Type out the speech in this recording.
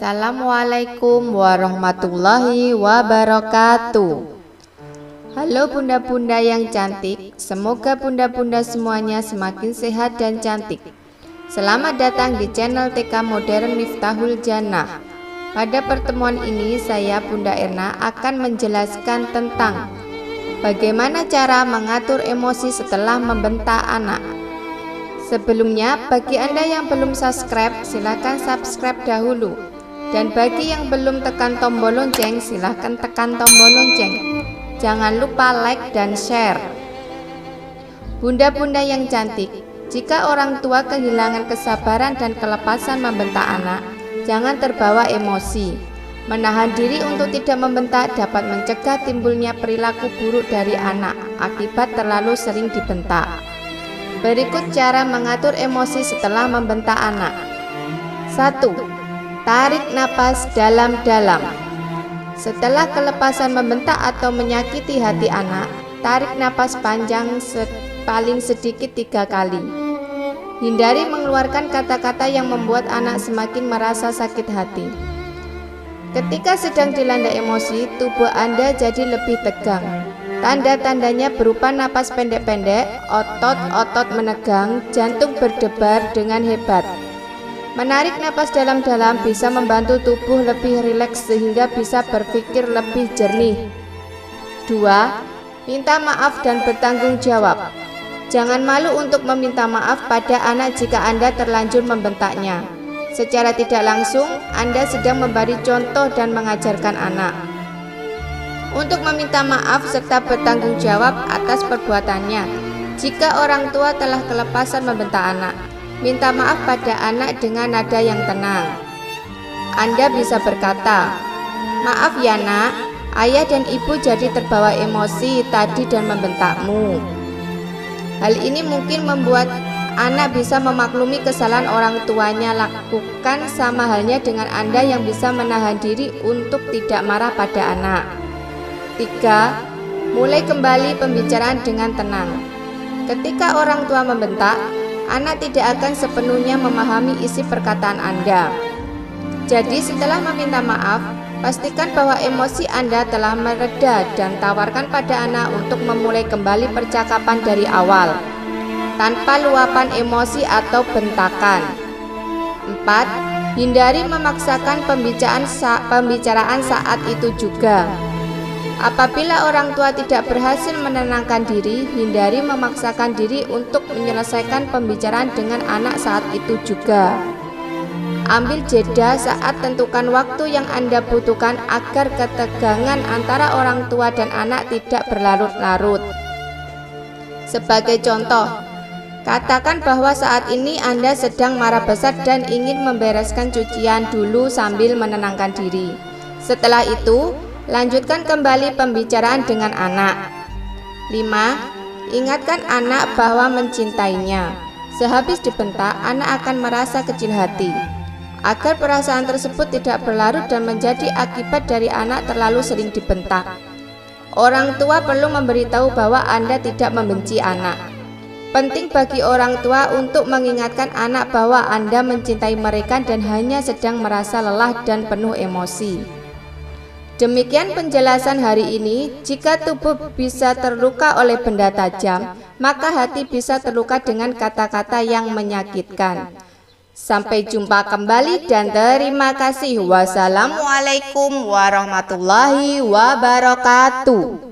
Assalamualaikum warahmatullahi wabarakatuh. Halo bunda-bunda yang cantik, semoga bunda-bunda semuanya semakin sehat dan cantik. Selamat datang di channel TK Modern Miftahul Jannah. Pada pertemuan ini saya Bunda Erna akan menjelaskan tentang bagaimana cara mengatur emosi setelah membentak anak. Sebelumnya, bagi Anda yang belum subscribe, silahkan subscribe dahulu. Dan bagi yang belum tekan tombol lonceng, silahkan tekan tombol lonceng. Jangan lupa like dan share. Bunda-bunda yang cantik, jika orang tua kehilangan kesabaran dan kelepasan membentak anak, jangan terbawa emosi. Menahan diri untuk tidak membentak dapat mencegah timbulnya perilaku buruk dari anak akibat terlalu sering dibentak. Berikut cara mengatur emosi setelah membentak anak. 1. Tarik napas dalam-dalam. Setelah kelepasan membentak atau menyakiti hati anak, tarik napas panjang paling sedikit 3 kali. Hindari mengeluarkan kata-kata yang membuat anak semakin merasa sakit hati. Ketika sedang dilanda emosi, tubuh Anda jadi lebih tegang. Tanda-tandanya berupa napas pendek-pendek, otot-otot menegang, jantung berdebar dengan hebat. Menarik napas dalam-dalam bisa membantu tubuh lebih rileks sehingga bisa berpikir lebih jernih. 2. Minta maaf dan bertanggung jawab. Jangan malu untuk meminta maaf pada anak jika Anda terlanjur membentaknya. Secara tidak langsung, Anda sedang memberi contoh dan mengajarkan anak untuk meminta maaf serta bertanggung jawab atas perbuatannya. Jika orang tua telah kelepasan membentak anak, minta maaf pada anak dengan nada yang tenang. Anda bisa berkata, "Maaf ya nak, ayah dan ibu jadi terbawa emosi tadi dan membentakmu." Hal ini mungkin membuat anak bisa memaklumi kesalahan orang tuanya. Lakukan sama halnya dengan Anda yang bisa menahan diri untuk tidak marah pada anak. 3. Mulai kembali pembicaraan dengan tenang. Ketika orang tua membentak, anak tidak akan sepenuhnya memahami isi perkataan Anda. Jadi setelah meminta maaf, pastikan bahwa emosi Anda telah mereda dan tawarkan pada anak untuk memulai kembali percakapan dari awal, tanpa luapan emosi atau bentakan. 4. Hindari memaksakan pembicaraan saat itu juga. Apabila orang tua tidak berhasil menenangkan diri, hindari memaksakan diri untuk menyelesaikan pembicaraan dengan anak saat itu juga. Ambil jeda saat tentukan waktu yang Anda butuhkan agar ketegangan antara orang tua dan anak tidak berlarut-larut. Sebagai contoh, katakan bahwa saat ini Anda sedang marah besar dan ingin membereskan cucian dulu sambil menenangkan diri. Setelah itu, lanjutkan kembali pembicaraan dengan anak. 5. Ingatkan anak bahwa mencintainya. Sehabis dibentak, anak akan merasa kecil hati. Agar perasaan tersebut tidak berlarut dan menjadi akibat dari anak terlalu sering dibentak, orang tua perlu memberitahu bahwa Anda tidak membenci anak. Penting bagi orang tua untuk mengingatkan anak bahwa Anda mencintai mereka dan hanya sedang merasa lelah dan penuh emosi. Demikian penjelasan hari ini. Jika tubuh bisa terluka oleh benda tajam, maka hati bisa terluka dengan kata-kata yang menyakitkan. Sampai jumpa kembali dan terima kasih. Wassalamualaikum warahmatullahi wabarakatuh.